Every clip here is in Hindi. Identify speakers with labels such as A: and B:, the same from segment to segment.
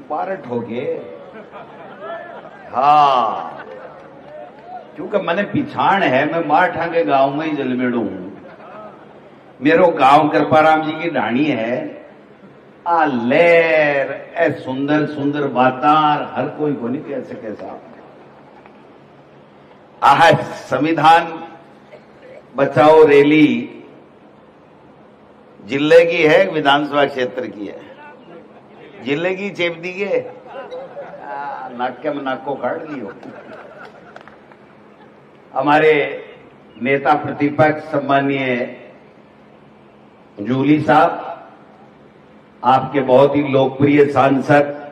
A: बारट हो गए। हाँ, क्योंकि मैंने पिछाण है, मैं माठा के गांव में ही जलमेड़ू हूं। मेरो गांव कृपाराम जी की ढाणी है। आ लहर, ए सुंदर सुंदर बातार, हर कोई को नहीं कह सके साहब। आह संविधान बचाओ रैली जिले की है, विधानसभा क्षेत्र की है। जिले की चेप दी के नाक्य में नाको काट लियो। हमारे नेता प्रतिपक्ष सम्मानीय जूली साहब, आपके बहुत ही लोकप्रिय सांसद,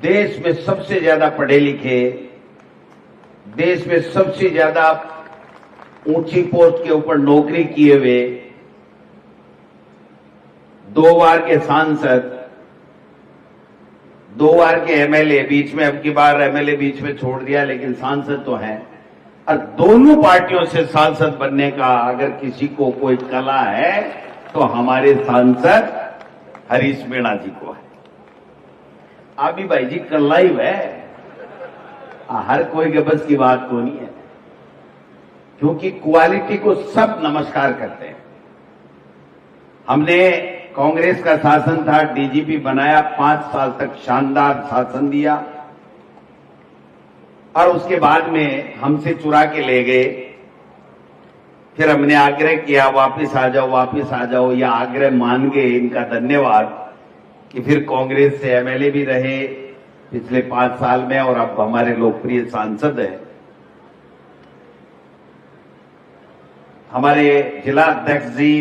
A: देश में सबसे ज्यादा पढ़े लिखे, देश में सबसे ज्यादा ऊंची पोस्ट के ऊपर नौकरी किए हुए, 2 बार के सांसद, 2 बार के एमएलए, बीच में अब की बार एमएलए बीच में छोड़ दिया, लेकिन सांसद तो हैं। और दोनों पार्टियों से सांसद बनने का अगर किसी को कोई कला है तो हमारे सांसद हरीश मीणा जी को है। आबी भाई जी कला ही है, हर कोई के बस की बात को नहीं है, क्योंकि क्वालिटी को सब नमस्कार करते हैं। हमने कांग्रेस का शासन था, डीजीपी बनाया, 5 साल तक शानदार शासन दिया, और उसके बाद में हमसे चुरा के ले गए। फिर हमने आग्रह किया वापस आ जाओ, वापस आ जाओ, या आग्रह मान गए, इनका धन्यवाद कि फिर कांग्रेस से एमएलए भी रहे पिछले 5 साल में, और अब हमारे लोकप्रिय सांसद हैं। हमारे जिला अध्यक्ष जी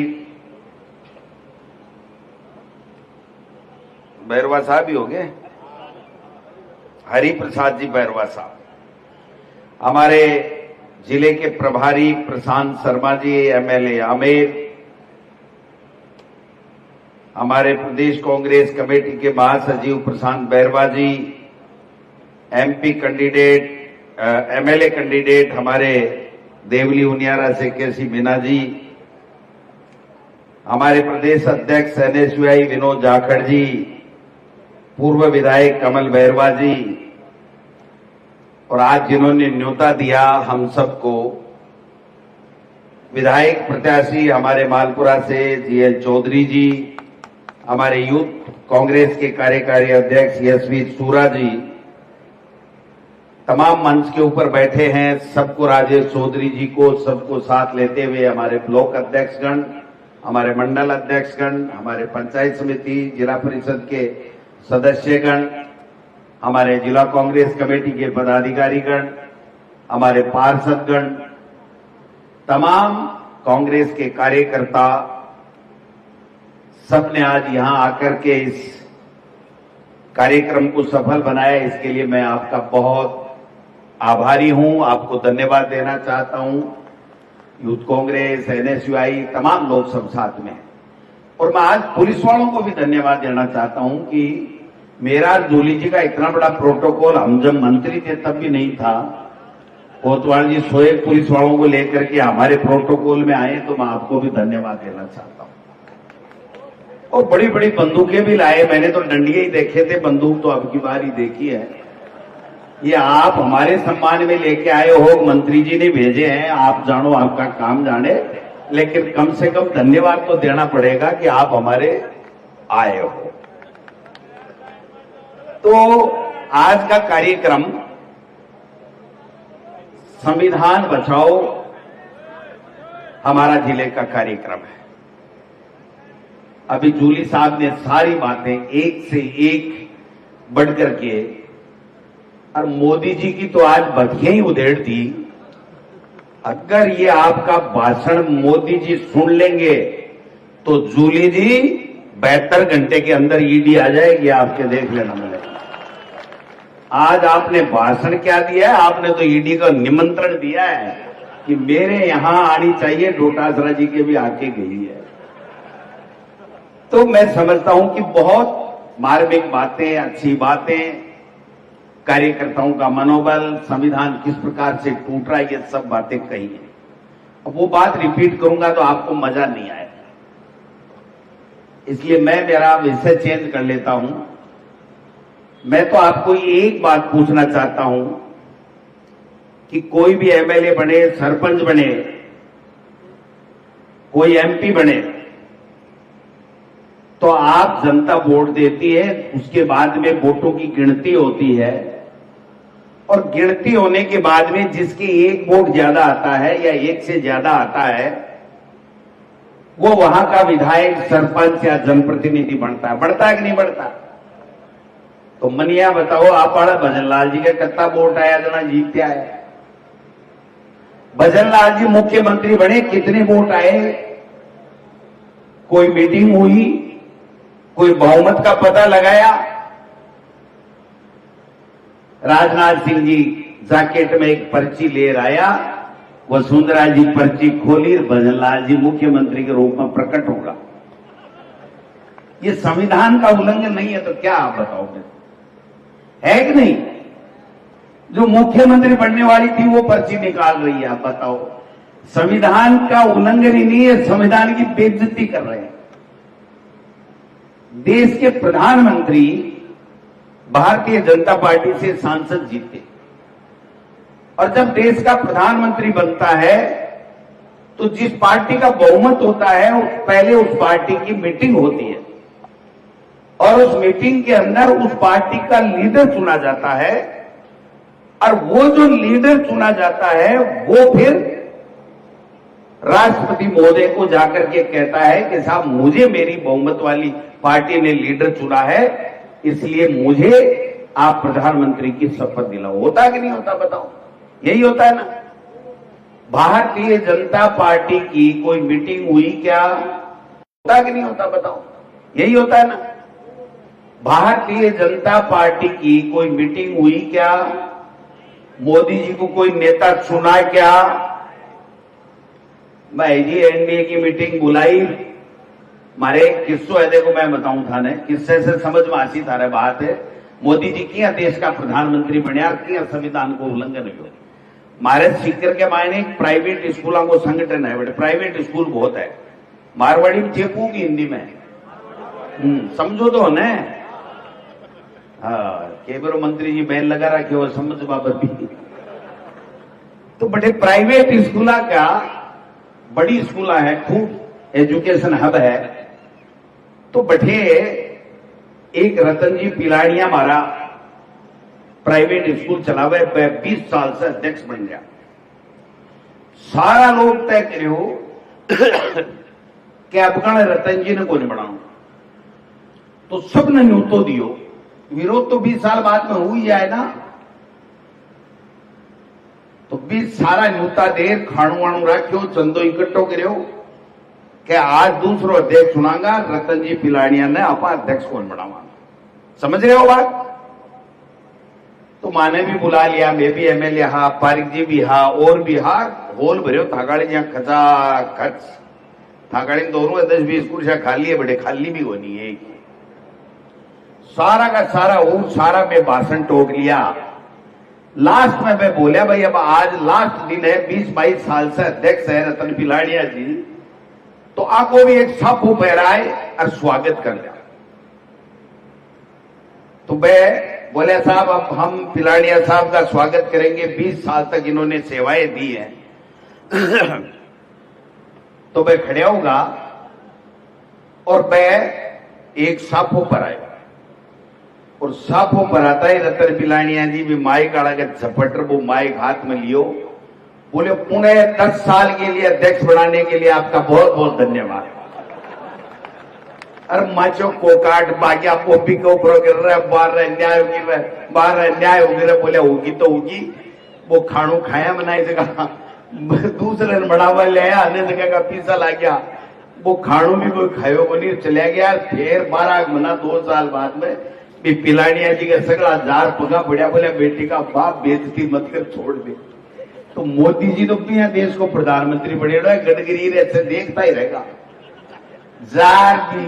A: बैरवा साहब ही हो गए, हरि प्रसाद जी बैरवा साहब। हमारे जिले के प्रभारी प्रशांत शर्मा जी एमएलए आमेर, हमारे प्रदेश कांग्रेस कमेटी के महासचिव प्रशांत बैरवा जी, एमपी कैंडिडेट, एमएलए कैंडिडेट हमारे देवली उनियारा से केसी मीना जी, हमारे प्रदेश अध्यक्ष एनएसयूआई विनोद जाखड़ जी, पूर्व विधायक कमल बैरवा जी, और आज जिन्होंने न्योता दिया हम सबको, विधायक प्रत्याशी हमारे मालपुरा से जीएल चौधरी जी, हमारे यूथ कांग्रेस के कार्यकारी अध्यक्ष यशवी सूरा जी, तमाम मंच के ऊपर बैठे हैं सबको, राजेश चौधरी जी को, सबको साथ लेते हुए हमारे ब्लॉक अध्यक्षगण, हमारे मंडल अध्यक्षगण, हमारे पंचायत समिति जिला परिषद के सदस्यगण, हमारे जिला कांग्रेस कमेटी के पदाधिकारीगण, हमारे पार्षदगण, तमाम कांग्रेस के कार्यकर्ता, सबने आज यहां आकर के इस कार्यक्रम को सफल बनाया। इसके लिए मैं आपका बहुत आभारी हूं, आपको धन्यवाद देना चाहता हूं। यूथ कांग्रेस, एनएसयूआई, तमाम लोग सब साथ में, और मैं आज पुलिस वालों को भी धन्यवाद देना चाहता हूं कि मेरा जूली जी का इतना बड़ा प्रोटोकॉल हम जब मंत्री थे तब भी नहीं था। कोतवाल जी 100 पुलिस वालों को लेकर के हमारे प्रोटोकॉल में आए, तो मैं आपको भी धन्यवाद देना चाहता हूं। और बड़ी बड़ी बंदूकें भी लाए, मैंने तो डंडिये ही देखे थे, बंदूक तो अब की बार ही देखी है। ये आप हमारे सम्मान में लेके आए हो, मंत्री जी ने भेजे हैं, आप जानो, आपका काम जाने, लेकिन कम से कम धन्यवाद तो देना पड़ेगा कि आप हमारे आए हो। तो आज का कार्यक्रम संविधान बचाओ हमारा जिले का कार्यक्रम है। अभी जूली साहब ने सारी बातें एक से एक बढ़कर के, और मोदी जी की तो आज बधिया ही उधेड़ दी। अगर ये आपका भाषण मोदी जी सुन लेंगे तो जूली जी 72 घंटे के अंदर ईडी आ जाएगी, आपके देख लेना। मैंने आज आपने भाषण क्या दिया है, आपने तो ईडी का निमंत्रण दिया है कि मेरे यहां आनी चाहिए, डोटासरा जी के भी आके गई है। तो मैं समझता हूं कि बहुत मार्मिक बातें, अच्छी बातें, कार्यकर्ताओं का मनोबल, संविधान किस प्रकार से टूट रहा है, ये सब बातें कही है। अब वो बात रिपीट करूंगा तो आपको मजा नहीं आएगा, इसलिए मैं मेरा विषय चेंज कर लेता हूं। मैं तो आपको एक बात पूछना चाहता हूं कि कोई भी एमएलए बने, सरपंच बने, कोई एमपी बने, तो आप जनता वोट देती है, उसके बाद में वोटों की गिनती होती है और गिनती होने के बाद में जिसके एक वोट ज्यादा आता है या एक से ज्यादा आता है वो वहां का विधायक, सरपंच या जनप्रतिनिधि बनता है कि नहीं बनता? तो मनिया बताओ, आप भजनलाल जी के कितना वोट आया, जना जीतते आए? भजनलाल जी मुख्यमंत्री बने, कितने वोट आए? कोई मीटिंग हुई, कोई बहुमत का पता लगाया? राजनाथ सिंह जी जैकेट में एक पर्ची ले आया, वसुंधरा जी पर्ची खोली, भजनलाल जी मुख्यमंत्री के रूप में प्रकट होगा। ये संविधान का उल्लंघन नहीं है तो क्या आप बताओगे? है कि नहीं? जो मुख्यमंत्री बनने वाली थी वो पर्ची निकाल रही है, आप बताओ। संविधान का उल्लंघन ही नहीं है, संविधान की बेइज्जती कर रहे हैं। देश के प्रधानमंत्री भारतीय जनता पार्टी से सांसद जीते और जब देश का प्रधानमंत्री बनता है तो जिस पार्टी का बहुमत होता है पहले उस पार्टी की मीटिंग होती है और उस मीटिंग के अंदर उस पार्टी का लीडर चुना जाता है और वो जो लीडर चुना जाता है वो फिर राष्ट्रपति महोदय को जाकर के कहता है कि साहब मुझे मेरी बहुमत वाली पार्टी ने लीडर चुना है, इसलिए मुझे आप प्रधानमंत्री की शपथ दिलाओ। होता कि नहीं होता बताओ? यही होता है ना। भारतीय जनता पार्टी की कोई मीटिंग हुई क्या? होता कि नहीं होता बताओ? यही होता है ना। भारतीय जनता पार्टी की कोई मीटिंग हुई क्या? मोदी जी को कोई नेता चुना क्या? भाई जी एनडीए की मीटिंग बुलाई, मारे किस्सो है, देखो मैं बताऊं था ने किस्से से समझ में आसी थारे बात है। मोदी जी किया देश का प्रधानमंत्री बनया, किया संविधान को उल्लंघन हुआ। मारे सीकर के मायने एक प्राइवेट स्कूलों को संगठन है, बड़े प्राइवेट स्कूल बहुत है, मारवाड़ी में चेपू की हिंदी में समझो तो ने। हाँ, केबरो मंत्री जी बैन लगा रखे हो समझ बाबत भी। तो बड़े प्राइवेट स्कूल का बड़ी स्कूल है, खूब एजुकेशन हब है। तो बैठे एक रतन जी पिलाड़िया मारा प्राइवेट स्कूल चलावे, 20 साल से अध्यक्ष बन गया। सारा लोग तय करे हो कि अब रतन जी ने को नहीं बनाऊ, तो सबने न्यूतो दियो। विरोध तो 20 साल बाद में हुई जाए ना, तो 20 सारा न्यूता देर खाणु वाणु रखो, चंदो इकट्ठो करो कि आज दूसरो अध्यक्ष चुनागा, रतन जी पिलाड़िया ने आपा अध्यक्ष कौन बनावा। समझ रहे हो बात? तो माने भी बुला लिया, मैं भी एमएलए हा, पारिक जी भी हा, और भी हा, होल भरे थागाड़ी जहां खचा खच थागाड़ी दोनों 10-20 कुर्सियां खाली है, बड़े खाली भी होनी है। सारा का सारा वो सारा में भाषण टोक लिया। लास्ट में मैं बोलिया भाई अब आज लास्ट दिन है, 20-22 साल से अध्यक्ष है रतन पिलाड़िया जी, तो आपको भी एक छापू पहराए और स्वागत कर लिया। तो मैं बोले साहब अब हम पिलाड़िया साहब का स्वागत करेंगे, 20 साल तक इन्होंने सेवाएं दी हैं। तो मैं खड़े होगा और मैं एक साफो पर आया और साफो पर आता है रतन पिलाड़िया जी भी माइक आड़ा के झपट वो माइक हाथ में लियो, बोले पुणे 10 साल के लिए अध्यक्ष बनाने के लिए आपका बहुत बहुत धन्यवाद। अरे माचो कोकाट बागिया पोपी के ऊपर गिर रहा है, बाहर न्याय गिर रहा है, बाहर न्याय हो गिर रहा। बोले होगी तो होगी, वो खाणू खाया बनाई जगह दूसरे ने बढ़ावा ले आया, अन्य जगह का पीसा ला गया, वो खाणू भी कोई खायो को नहीं चला गया। फिर 12 महीना 2 साल बाद में पिलाड़िया जी का सगड़ा जार पगा बढ़िया, बोले बेटी का बाप बेइज्जती मत कर, छोड़ दे। तो मोदी जी तो भी देश को प्रधानमंत्री बने रहे, गडकरी ऐसे देखता ही रहेगा। जार की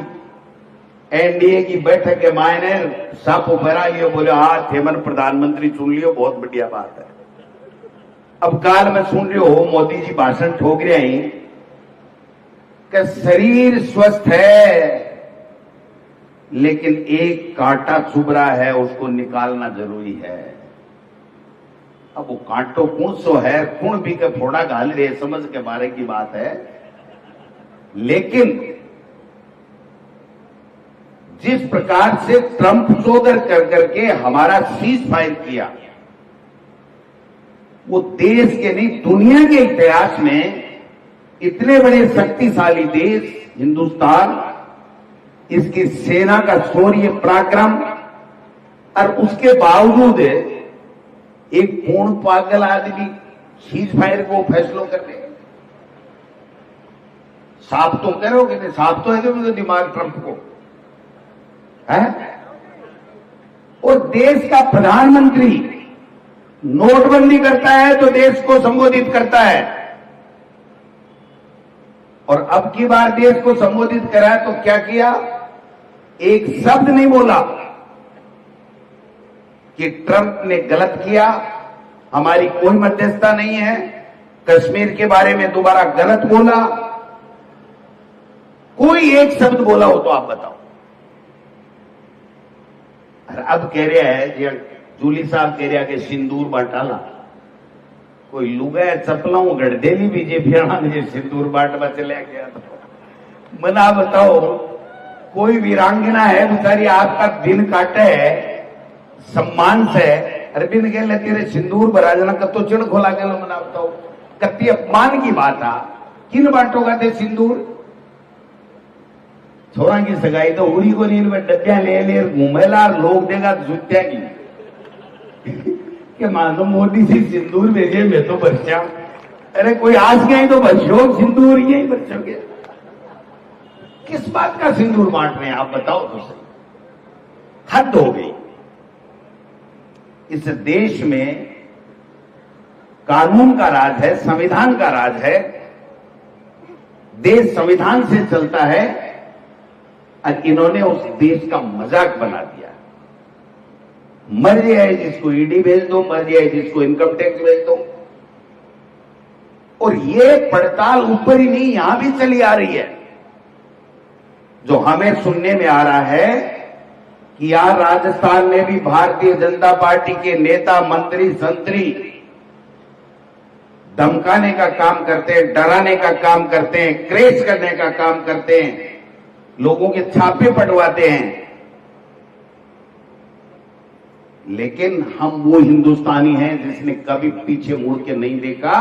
A: एनडीए की बैठक के मायने साफ उभरा लियो, बोले हाँ थेमन प्रधानमंत्री चुन लियो, बहुत बढ़िया बात है। अब काल में सुन रहे हो मोदी जी भाषण ठोक रहे हैं कि शरीर स्वस्थ है लेकिन एक कांटा चुभ रहा है, उसको निकालना जरूरी है। अब वो कांटो कौन सो है, कौन भी के फोड़ा घाल रहे, समझ के बारे की बात है। लेकिन जिस प्रकार से ट्रंप चौधर कर करके हमारा सीज फायर किया, वो देश के नहीं दुनिया के इतिहास में इतने बड़े शक्तिशाली देश हिंदुस्तान, इसकी सेना का शौर्य पराक्रम, और उसके बावजूद एक पूर्ण पागल आदमी सीज फायर को फैसलों कर ले। साफ तो करोगे नहीं, साफ तो है तो दिमाग ट्रंप को है। और देश का प्रधानमंत्री नोटबंदी करता है तो देश को संबोधित करता है, और अब की बार देश को संबोधित करा तो क्या किया, एक शब्द नहीं बोला कि ट्रंप ने गलत किया, हमारी कोई मध्यस्थता नहीं है, कश्मीर के बारे में दोबारा गलत बोला, कोई एक शब्द बोला हो तो आप बताओ। और अब कह रहा है, जूली साहब कह रहा कि सिंदूर बांटाला, कोई लुगा चपलाऊ गढ़देली बीजेपी ने सिंदूर बांटवा चले गया। तो मना बताओ, कोई वीरांगना है बेचारी आपका दिन काटे है सम्मान से, अरविंद कह लेते तेरे सिंदूर बराजना कतो चिड़ खोला गया, मना बताओ कति अपमान की बात आ। किन बांटोगा थे सिंदूर, छोरा की सगाई तो उड़ी को नील में डब्बिया ले ले घूमेला, लोग देगा जुत्या की कि मानो मोदी जी सिंदूर भेजे मैं तो बच्चा, अरे कोई आज गए तो बच्चों सिंदूर यही बच्चों के, किस बात का सिंदूर बांट रहे हैं आप बताओ तो सही। हद हो गई। इस देश में कानून का राज है, संविधान का राज है, देश संविधान से चलता है, और इन्होंने उस देश का मजाक बना दिया। मर्जी है जिसको ईडी भेज दो, मर्जी है जिसको इनकम टैक्स भेज दो, और ये पड़ताल ऊपर ही नहीं यहां भी चली आ रही है। जो हमें सुनने में आ रहा है कि यहां राजस्थान में भी भारतीय जनता पार्टी के नेता मंत्री संतरी धमकाने का काम करते हैं, डराने का काम करते हैं, क्रेज करने का काम करते हैं, लोगों के छापे पटवाते हैं। लेकिन हम वो हिंदुस्तानी हैं जिसने कभी पीछे मुड़ के नहीं देखा।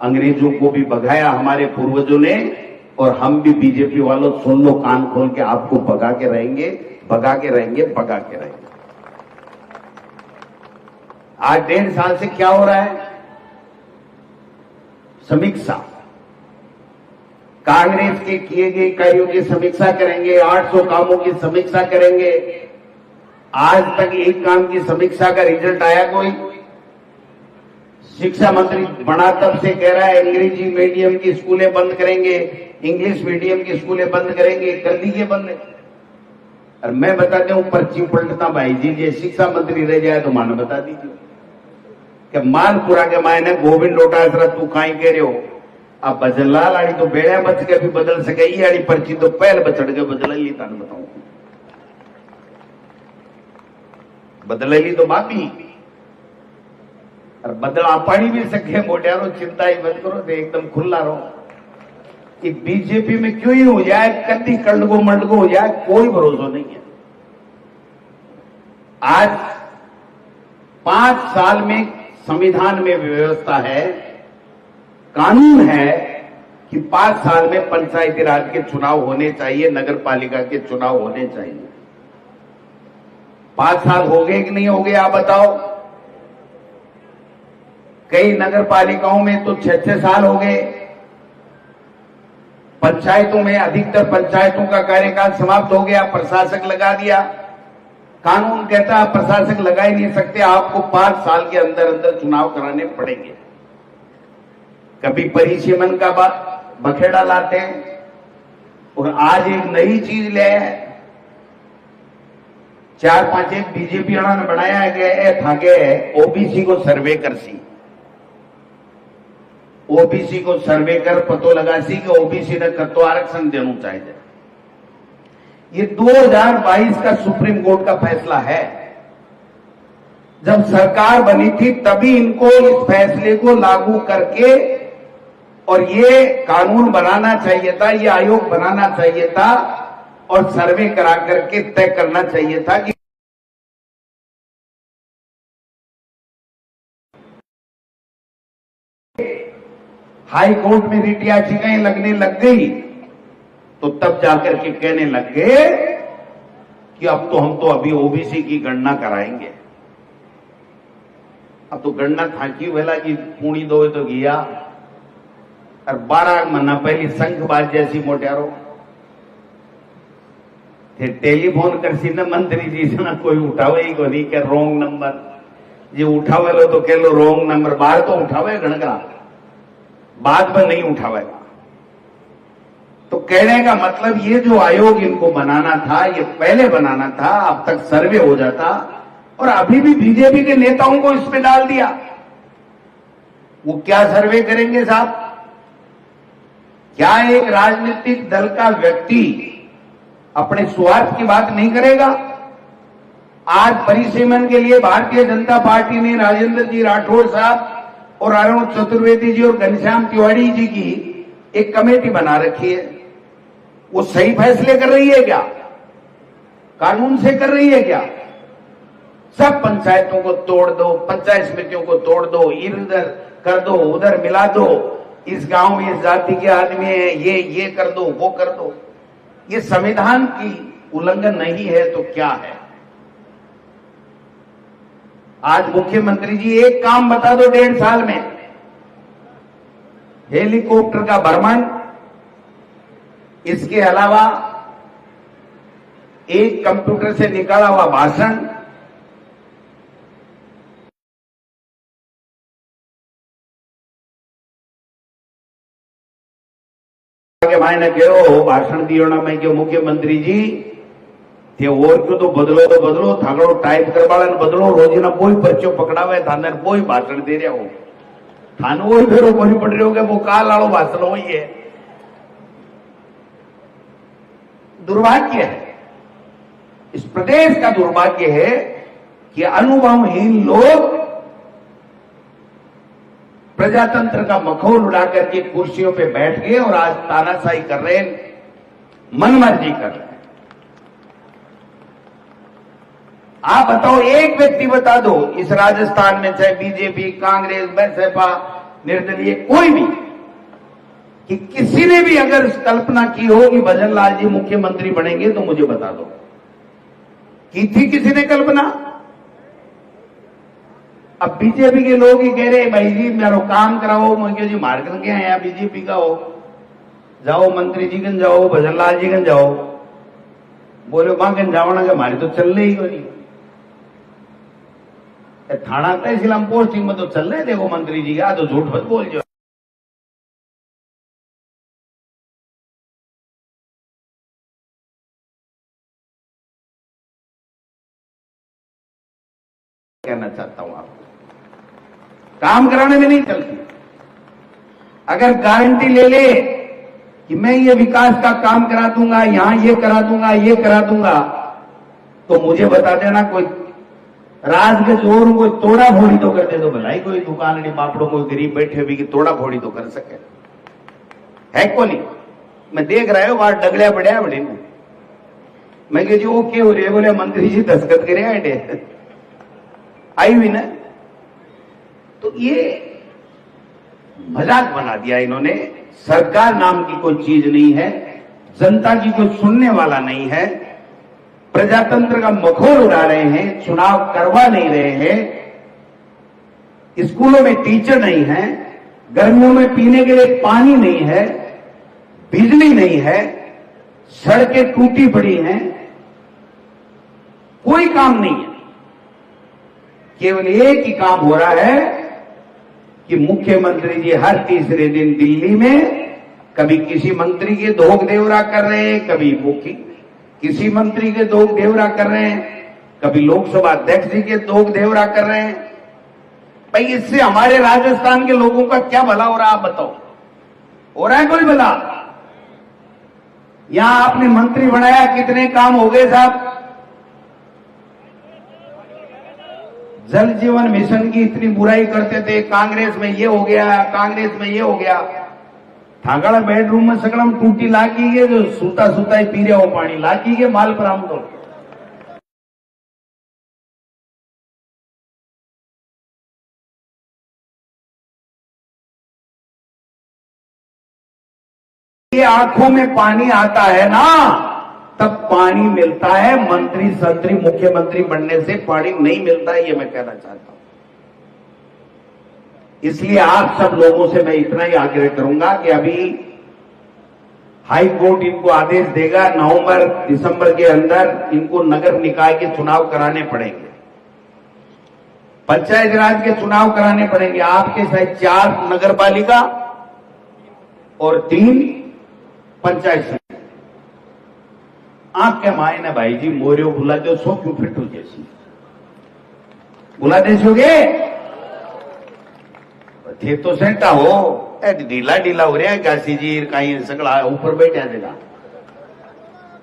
A: अंग्रेजों को भी भगाया हमारे पूर्वजों ने, और हम भी बीजेपी वालों सुन लो कान खोल के, आपको भगा के रहेंगे, भगा के रहेंगे, भगा के रहेंगे। आज 1.5 साल से क्या हो रहा है, समीक्षा, कांग्रेस के किए गए कार्यों की समीक्षा करेंगे, 800 कामों की समीक्षा करेंगे। आज तक एक काम की समीक्षा का रिजल्ट आया कोई? शिक्षा मंत्री बना तब से कह रहा है अंग्रेजी मीडियम की स्कूलें बंद करेंगे, इंग्लिश मीडियम की स्कूलें बंद करेंगे, कर दीजिए बंद। और मैं बताता हूं पर्ची पलटता भाई जी, ये शिक्षा मंत्री रह जाए तो मानो बता दीजिए कि मालपुरा के मायने गोविंद डोटासरा तू काई कह रहे हो, अब बजलाल आड़ी तो बेड़ा बच के भी बदल सके, ये आड़ी पर्ची तो पहले बचड़ के बदल ली, तान बताऊं बदलेली तो बापी, और बदला पाड़ी भी सके मोटियारो, चिंता ही मत करो, तो एकदम खुला रहो। कि बीजेपी में क्यों ही हो जाए, कभी कलगो मलगो हो जाए, कोई भरोसा नहीं है। आज 5 साल में संविधान में व्यवस्था है, कानून है कि 5 साल में पंचायती राज के चुनाव होने चाहिए, नगर पालिका के चुनाव होने चाहिए। 5 साल हो गए कि नहीं हो गए आप बताओ? कई नगर पालिकाओं में तो 6-6 साल हो गए। पंचायतों में अधिकतर पंचायतों का कार्यकाल समाप्त हो गया, प्रशासक लगा दिया। कानून कहता है प्रशासक लगा ही नहीं सकते, आपको 5 साल के अंदर अंदर चुनाव कराने पड़ेंगे। कभी परिसीमन का बखेड़ा लाते हैं, और आज एक नई चीज ले आए, 4-5 एक बीजेपी ने बनाया गया था कि ओबीसी को सर्वे कर सी, ओबीसी को सर्वे कर पतो लगा सी कि ओबीसी ने कतो आरक्षण देना चाहिए। ये 2022 का सुप्रीम कोर्ट का फैसला है। जब सरकार बनी थी तभी इनको इस फैसले को लागू करके और ये कानून बनाना चाहिए था, ये आयोग बनाना चाहिए था और सर्वे करा करके तय करना चाहिए था कि हाई कोर्ट में रिट याचिकाएं लगने लग गई तो तब जाकर के कहने लग गए कि अब तो हम तो अभी ओबीसी की गणना कराएंगे। अब तो गणना था कि वेला की पूणी दो तो गया और 12 महीना पहले संखबाज जैसी मोटारो थे टेलीफोन करसी न मंत्री जी से ना कोई उठावे ही को नहीं के रोंग नंबर जी उठावे लो तो कह लो रोंग नंबर, बाहर तो उठावे गणकरा, बाद में नहीं उठावेगा। तो कहने का मतलब ये जो आयोग इनको बनाना था, ये पहले बनाना था, अब तक सर्वे हो जाता और अभी भी बीजेपी के नेताओं को इसमें डाल दिया। वो क्या सर्वे करेंगे साहब? क्या एक राजनीतिक दल का व्यक्ति अपने स्वार्थ की बात नहीं करेगा? आज परिसीमन के लिए भारतीय जनता पार्टी ने राजेंद्र जी राठौड़ साहब और अरुण चतुर्वेदी जी और घनश्याम तिवारी जी की एक कमेटी बना रखी है। वो सही फैसले कर रही है क्या? कानून से कर रही है क्या? सब पंचायतों को तोड़ दो, पंचायत समितियों को तोड़ दो, इधर कर दो, उधर मिला दो, इस गांव में इस जाति के आदमी है, ये कर दो, वो कर दो। ये संविधान की उल्लंघन नहीं है तो क्या है? आज मुख्यमंत्री जी एक काम बता दो 1.5 साल में, हेलीकॉप्टर का भ्रमण, इसके अलावा एक कंप्यूटर से निकाला हुआ भाषण, के मायने कहो भाषण दियो ना मैं क्यों मुख्यमंत्री जी थे और क्यों तो बदलो थागड़ो टाइप करवाला बदलो, रोजीना कोई पर्चो पकड़ावे थाने कोई भाषण दे रहा हो, थाने वही फेरो कोई पड़ रहे हो कि वो काल वालों भाषण वही है। दुर्भाग्य है, इस प्रदेश का दुर्भाग्य है कि अनुभवहीन लोग प्रजातंत्र का मखौल उड़ा करके कुर्सियों पे बैठ गए और आज तानाशाही कर रहे हैं, मनमर्जी कर रहे हैं। आप बताओ, एक व्यक्ति बता दो इस राजस्थान में, चाहे बीजेपी, कांग्रेस, बसपा, निर्दलीय कोई भी, कि किसी ने भी अगर कल्पना की हो कि भजन लाल जी मुख्यमंत्री बनेंगे तो मुझे बता दो। की थी किसी ने कल्पना? अब बीजेपी के लोग ही कह रहे भाई जी मेरा काम कराओ, मुझे जी मार करके आया बीजेपी का हो, जाओ मंत्री जी गन जाओ, भजन लाल जी गन जाओ। बोले वहां गन जावना के हमारी तो चल रही हो नहीं, थाना तहसील हम पोस्टिंग में तो चल रहे, देखो मंत्री जी का तो झूठ मत बोल जो। कहना चाहता हूं आपको, काम कराने में नहीं चलती। अगर गारंटी ले ले कि मैं ये विकास का काम करा दूंगा, यहां ये करा दूंगा, ये करा दूंगा, तो मुझे बता देना कोई राज के जोर कोई तोड़ा फोड़ी तो कर दे दो, भलाई कोई दुकान बापड़ों कोई गरीब बैठे भी कि तोड़ा फोड़ी तो कर सके है कोली। मैं देख रहा हूं बाहर डगड़िया बढ़िया बड़े में, मैं कह जी वो क्या हो रही है? बोले मंत्री जी दस्तखत करे आए आई हुई ना। तो ये मजाक बना दिया इन्होंने। सरकार नाम की कोई चीज नहीं है, जनता की कोई सुनने वाला नहीं है, प्रजातंत्र का मखौल उड़ा रहे हैं, चुनाव करवा नहीं रहे हैं, स्कूलों में टीचर नहीं है, गर्मियों में पीने के लिए पानी नहीं है, बिजली नहीं है, सड़कें टूटी पड़ी हैं, कोई काम नहीं है। केवल एक ही काम हो रहा है कि मुख्यमंत्री जी हर तीसरे दिन दिल्ली में कभी किसी मंत्री के धोख देवरा कर रहे हैं, कभी किसी मंत्री के धोख देवरा कर रहे हैं, कभी लोकसभा अध्यक्ष जी के धोख देवरा कर रहे हैं। भाई इससे हमारे राजस्थान के लोगों का क्या भला हो रहा है? आप बताओ, हो रहा है कोई भला? यहां आपने मंत्री बनाया, कितने काम हो गए साहब? जल जीवन मिशन की इतनी बुराई करते थे, कांग्रेस में ये हो गया, कांग्रेस में ये हो गया। थागड़ा बेडरूम में सकड़म टूटी लागी गए, जो सूता सूता ही पी रहे हो पानी लागी गए माल पर हम तो। ये आंखों में पानी आता है ना, तब पानी मिलता है। मंत्री संतरी मुख्यमंत्री बनने से पानी नहीं मिलता है, ये मैं कहना चाहता हूं। इसलिए आप सब लोगों से मैं इतना ही आग्रह करूंगा कि अभी हाई कोर्ट इनको आदेश देगा, नवंबर दिसंबर के अंदर इनको नगर निकाय के चुनाव कराने पड़ेंगे, पंचायत राज के चुनाव कराने पड़ेंगे। आपके शायद 4 नगर पालिका और 3 पंचायत समिति। आंख के मायने भाई जी मोरियो बुला दो, सो क्यों फिटू जैसी बुला दे सोगे थे तो सेंटा हो। ढीला ढीला हो रहा है काशी जी, कहीं सगड़ा ऊपर बैठा देगा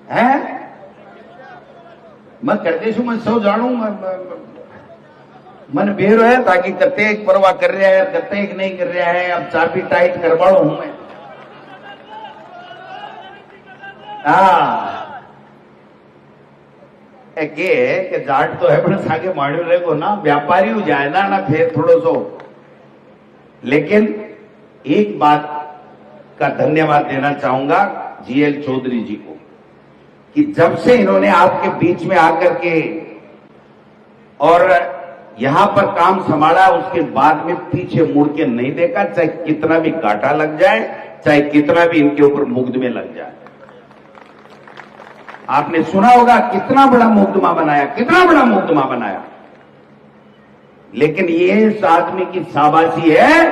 A: है। मैं करते शू, मैं सौ जानू, मन बेर है ताकि करते एक परवाह कर रहा है, करते एक नहीं कर रहा है। अब चाबी टाइट करवाड़ो हूं मैं। के जाट तो है पर सागे माड़ू रहेगो ना, व्यापारी हो जाए ना फिर थोड़ो सो। लेकिन एक बात का धन्यवाद देना चाहूंगा जीएल चौधरी जी को, कि जब से इन्होंने आपके बीच में आकर के और यहां पर काम संभाला, उसके बाद में पीछे मुड़ के नहीं देखा, चाहे कितना भी घाटा लग जाए, चाहे कितना भी इनके ऊपर मुकदमे लग जाए। आपने सुना होगा कितना बड़ा मुकदमा बनाया, कितना बड़ा मुकदमा बनाया। लेकिन ये इस आदमी की शाबाशी है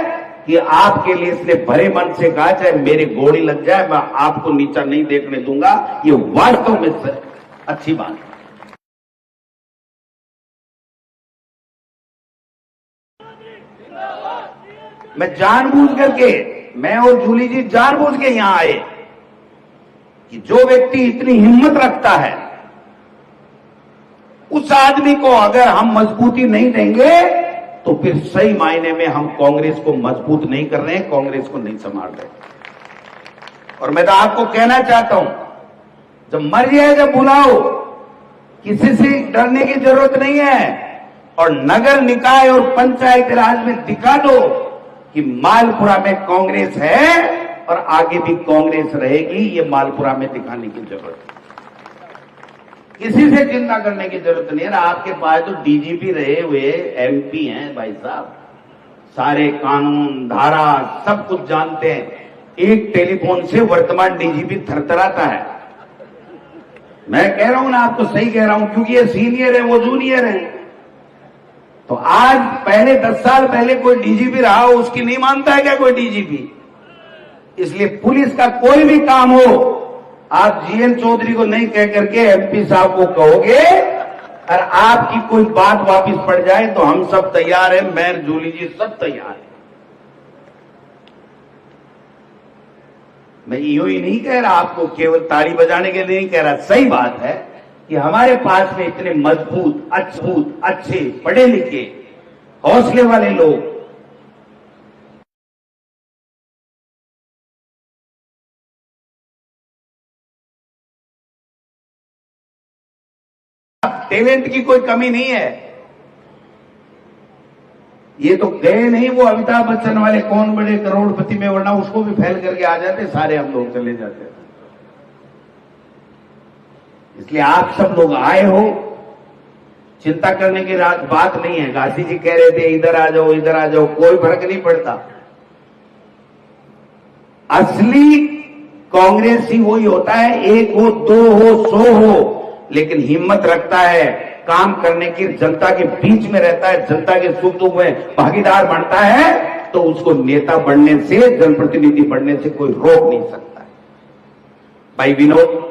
A: कि आपके लिए इसने भरे मन से कहा, चाहे मेरी गोली लग जाए मैं आपको नीचा नहीं देखने दूंगा। ये वास्तव में अच्छी बात है। मैं जानबूझ करके, मैं और जूली जी जानबूझ के यहां आए कि जो व्यक्ति इतनी हिम्मत रखता है, उस आदमी को अगर हम मजबूती नहीं देंगे तो फिर सही मायने में हम कांग्रेस को मजबूत नहीं कर रहे हैं, कांग्रेस को नहीं संभाल रहे। और मैं तो आपको कहना चाहता हूं, जब मर जाएगा बुलाओ, किसी से डरने की जरूरत नहीं है। और नगर निकाय और पंचायत राज में दिखा दो कि मालपुरा में कांग्रेस है और आगे भी कांग्रेस रहेगी। ये मालपुरा में दिखाने की जरूरत है, किसी से चिंता करने की जरूरत नहीं है। आपके पास तो डीजीपी रहे हुए एमपी हैं भाई साहब, सारे कानून धारा सब कुछ जानते हैं। एक टेलीफोन से वर्तमान डीजीपी थरथराता है। मैं कह रहा हूं ना, आपको सही कह रहा हूं, क्योंकि ये सीनियर है, वो जूनियर है। तो आज पहले 10 साल पहले कोई डीजीपी रहा हो, उसकी नहीं मानता है क्या कोई डीजीपी? इसलिए पुलिस का कोई भी काम हो, आप जीएल चौधरी को नहीं कह करके एमपी साहब को कहोगे, और आपकी कोई बात वापस पड़ जाए तो हम सब तैयार हैं, मैं जूली जी सब तैयार हैं। मैं यूं ही नहीं कह रहा, आपको केवल ताली बजाने के लिए नहीं कह रहा। सही बात है कि हमारे पास में इतने मजबूत, अच्छे, पढ़े लिखे, हौसले वाले लोग, टैलेंट की कोई कमी नहीं है। ये तो गए नहीं वो अमिताभ बच्चन वाले कौन बड़े करोड़पति में, वरना उसको भी फैल करके आ जाते, सारे हम लोग चले जाते। इसलिए आप सब लोग आए हो, चिंता करने की बात नहीं है। काशी जी कह रहे थे इधर आ जाओ, इधर आ जाओ, कोई फर्क नहीं पड़ता। असली कांग्रेसी वही होता है, एक हो, 2 हो, 100 हो, लेकिन हिम्मत रखता है काम करने की, जनता के बीच में रहता है, जनता के सुख दुख में भागीदार बनता है, तो उसको नेता बनने से, जनप्रतिनिधि बनने से कोई रोक नहीं सकता है। भाई विनोद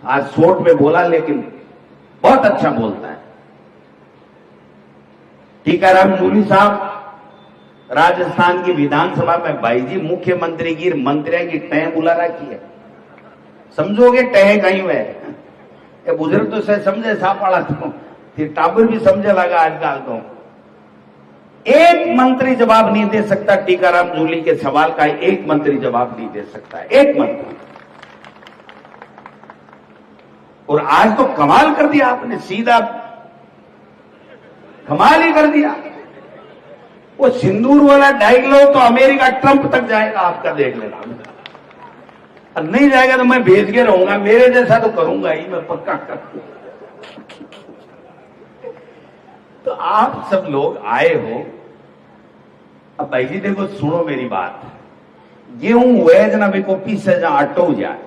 A: आज शोट में बोला, लेकिन बहुत अच्छा बोलता है। टीकाराम जूली साहब राजस्थान की विधानसभा में भाई जी मुख्यमंत्री की मंत्रियों की तय बुला रखी है। समझोगे टहे कहीं हुए ये बुजुर्ग तो शायद समझे साफ वाला तो फिर टाबर भी समझे लगा आजकल तो। एक मंत्री जवाब नहीं दे सकता टीकाराम जूली के सवाल का, एक मंत्री जवाब नहीं दे सकता, एक मंत्री। और आज तो कमाल कर दिया आपने, सीधा कमाल ही कर दिया। वो सिंदूर वाला डायलॉग तो अमेरिका ट्रंप तक जाएगा आपका, देख लेना। और नहीं जाएगा तो मैं भेज के रहूंगा, मेरे जैसा तो करूंगा ही मैं, पक्का करूंगा। तो आप सब लोग आए हो। अब भाई जी देखो, सुनो मेरी बात। गेहूं वेज ना भी को पीसे जा आटो जाए,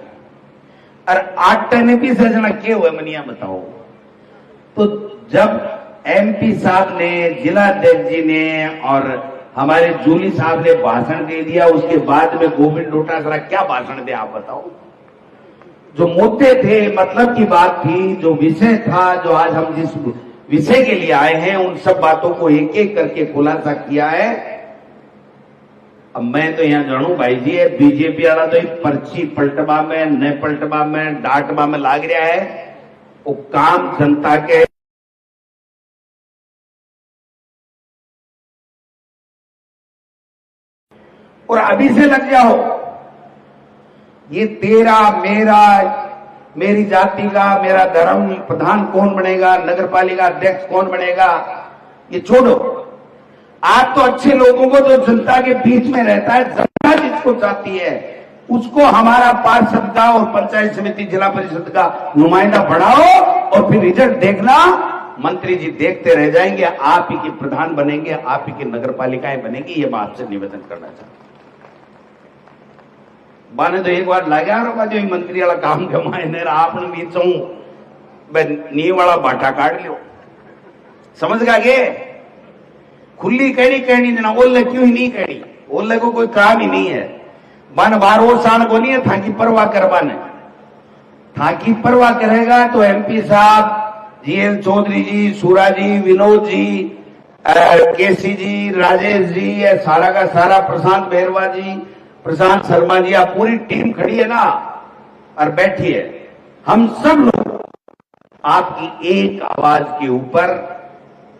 A: और आटे ने पीसे जना के हुए मनिया बताओ। तो जब एमपी साहब ने, जिला अध्यक्ष जी ने और हमारे जूली साहब ने भाषण दे दिया, उसके बाद में गोविंद डोटासरा क्या भाषण दे आप बताओ। जो मुद्दे थे, मतलब की बात थी, जो विषय था, जो आज हम जिस विषय के लिए आए हैं, उन सब बातों को एक एक करके खुलासा किया है। अब मैं तो यहां जानू भाई जी, बीजेपी वाला तो एक पर्ची पलटवा में, न पलटवा में, डांटवा में लाग रहा है। वो काम जनता के और अभी से लग जाओ। ये तेरा मेरा, मेरी जाति का, मेरा धर्म, प्रधान कौन बनेगा, नगर पालिका अध्यक्ष कौन बनेगा, ये छोड़ो। आप तो अच्छे लोगों को, जो जनता के बीच में रहता है, जनता जिसको चाहती है, उसको हमारा पार्षद का और पंचायत समिति जिला परिषद का नुमाइंदा बढ़ाओ, और फिर रिजल्ट देखना। मंत्री जी देखते रह जाएंगे, आप ही के प्रधान बनेंगे, आप ही की नगर पालिकाएं बनेंगी। ये मैं आपसे निवेदन करना चाहता हूं। बाने तो एक बार लाग्या होगा जो मंत्री वाला काम कमाए ने, आपने नीचो नी वाला बाटा काट लियो, समझ गए। खुली कहनी कहनी देना, ओल्ले क्यों ही नहीं कहनी, ओल्ले को कोई काम ही नहीं है। बन बार वो शान को नहीं है, था की परवाह करवाने, था की परवाह करेगा तो एमपी साहब जीएल चौधरी जी, सूरा जी, विनोद जी, केसी जी, राजेश जी, सारा का सारा, प्रशांत बेरवा जी, प्रशांत शर्मा जी, आप पूरी टीम खड़ी है ना और बैठी है। हम सब लोग आपकी एक आवाज के ऊपर,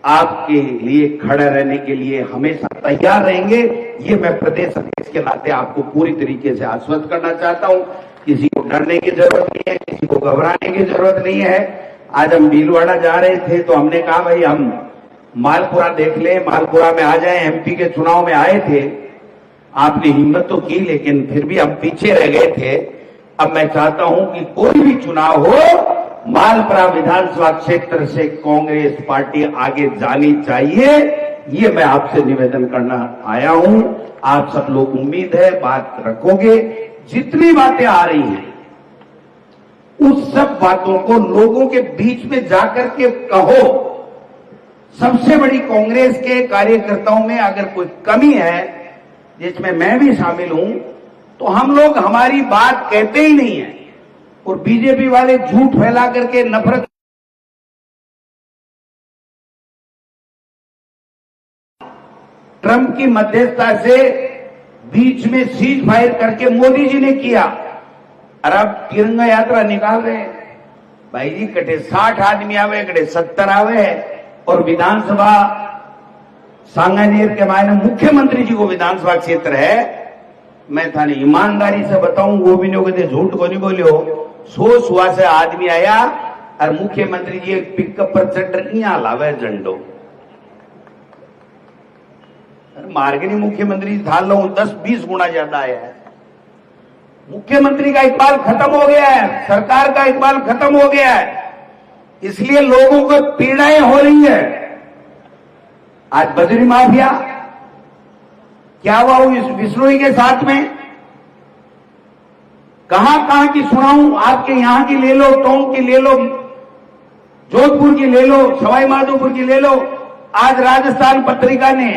A: आपके लिए खड़े रहने के लिए हमेशा तैयार रहेंगे। ये मैं प्रदेश अध्यक्ष के नाते आपको पूरी तरीके से आश्वस्त करना चाहता हूं। किसी को डरने की जरूरत नहीं है, किसी को घबराने की जरूरत नहीं है। आज हम भीलवाड़ा जा रहे थे तो हमने कहा भाई हम मालपुरा देख ले, मालपुरा में आ जाए। एमपी के चुनाव में आए थे, आपने हिम्मत तो की, लेकिन फिर भी हम पीछे रह गए थे। अब मैं चाहता हूं कि कोई भी चुनाव हो, मालपुरा विधानसभा क्षेत्र से कांग्रेस पार्टी आगे जानी चाहिए। ये मैं आपसे निवेदन करना आया हूं। आप सब लोग उम्मीद है बात रखोगे। जितनी बातें आ रही हैं, उस सब बातों को लोगों के बीच में जाकर के कहो। सबसे बड़ी कांग्रेस के कार्यकर्ताओं में अगर कोई कमी है, जिसमें मैं भी शामिल हूं, तो हम लोग हमारी बात कहते ही नहीं है, और बीजेपी वाले झूठ फैला करके नफरत। ट्रंप की मध्यस्थता से बीच में सीज फायर करके मोदी जी ने किया, और अब तिरंगा यात्रा निकाल रहे हैं। भाई जी कटे 60 आदमी आवे, कटे 70 आवे, और विधानसभा सांगानेर के मायने मुख्यमंत्री जी को विधानसभा क्षेत्र है। मैं थाने ईमानदारी से बताऊं, गोविंदो के झूठ को नहीं बोलियो। 100 सुआ से आदमी आया और मुख्यमंत्री जी एक पिकअप पर चढ़ यहाँ लावे झंडो। मार्गनी मुख्यमंत्री था लो 10-20 गुना ज्यादा आया है। मुख्यमंत्री का इकबाल खत्म हो गया है, सरकार का इकबाल खत्म हो गया है, इसलिए लोगों को पीड़ाएं हो रही है। आज बजरी माफिया क्या हुआ इस विष्णुई के साथ में, कहां की सुनाऊं। आपके यहां की ले लो, टोंक की ले लो, जोधपुर की ले लो, सवाई माधोपुर की ले लो। आज राजस्थान पत्रिका ने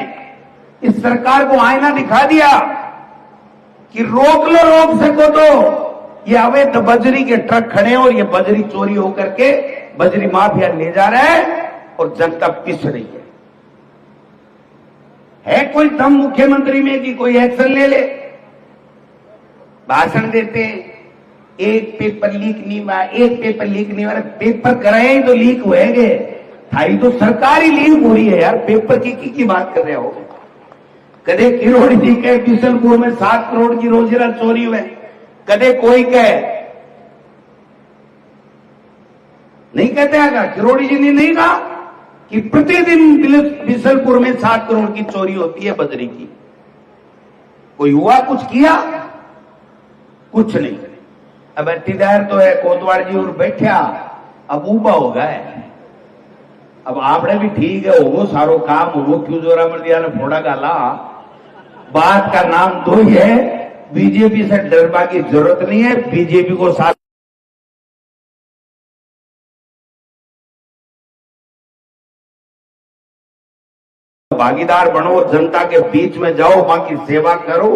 A: इस सरकार को आईना दिखा दिया कि रोक लो, रोक सको तो। ये अवैध बजरी के ट्रक खड़े हैं और ये बजरी चोरी होकर के बजरी माफिया ले जा रहा है और जनता पिस रही है कोई दम मुख्यमंत्री में कि कोई एक्शन ले ले। भाषण देते हैं, एक पेपर लीक नहीं हुआ, एक पेपर लीक नहीं हुआ। पेपर कराए ही तो लीक होएंगे, थाई तो सरकार ही लीक हो रही है यार। पेपर की बात कर रहे हो? कदे किरोड़ी जी कहे बिशनपुर में 7 करोड़ की रोजगार चोरी हुए, कदे कोई कहे नहीं कहते आगा। किरोड़ी जी ने नहीं कहा कि प्रतिदिन बिशनपुर में 7 करोड़ की चोरी होती है बजरी की। कोई हुआ, कुछ किया? कुछ नहीं। अब अट्टीदार तो है कोतवाल जी और बैठा, अब ऊबा हो गए। अब आपने भी ठीक है, वो सारो काम वो क्यों जोरा मर दिया ने फोड़ा गाला। बात का नाम दो ही है, बीजेपी से डरने की जरूरत नहीं है। बीजेपी को साथ भागीदार बनो, जनता के बीच में जाओ, वहां की सेवा करो,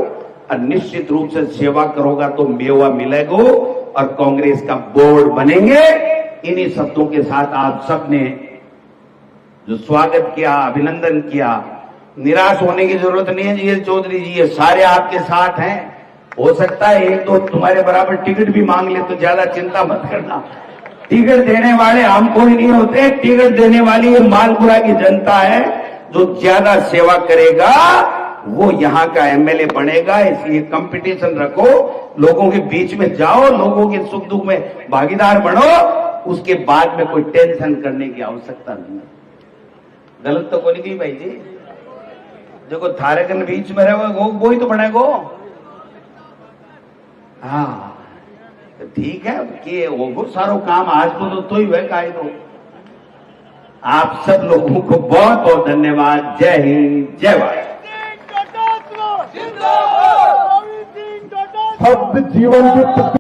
A: और निश्चित रूप से सेवा करोगा तो मेवा मिलेगा और कांग्रेस का बोर्ड बनेंगे। इन्हीं शब्दों के साथ आप सबने जो स्वागत किया, अभिनंदन किया, निराश होने की जरूरत नहीं है जी चौधरी जी, ये सारे आपके साथ हैं। हो सकता है एक दो तुम्हारे बराबर टिकट भी मांग ले, तो ज्यादा चिंता मत करना। टिकट देने वाले हम कोई नहीं होते, टिकट देने वाली ये मालपुरा की जनता है। जो ज्यादा सेवा करेगा वो यहां का एमएलए बनेगा। इसलिए कंपटीशन रखो, लोगों के बीच में जाओ, लोगों के सुख दुख में भागीदार बनो। उसके बाद में कोई टेंशन करने की आवश्यकता नहीं है। गलत तो कोई नहीं भाई जी, देखो थारे के बीच में रहो वो ही तो बनेगो। हाँ ठीक है कि वो सारो काम आज तो ही है काय तो। आप सब लोगों को बहुत बहुत धन्यवाद। जय हिंद, जय भारत।
B: शब्द जीवन के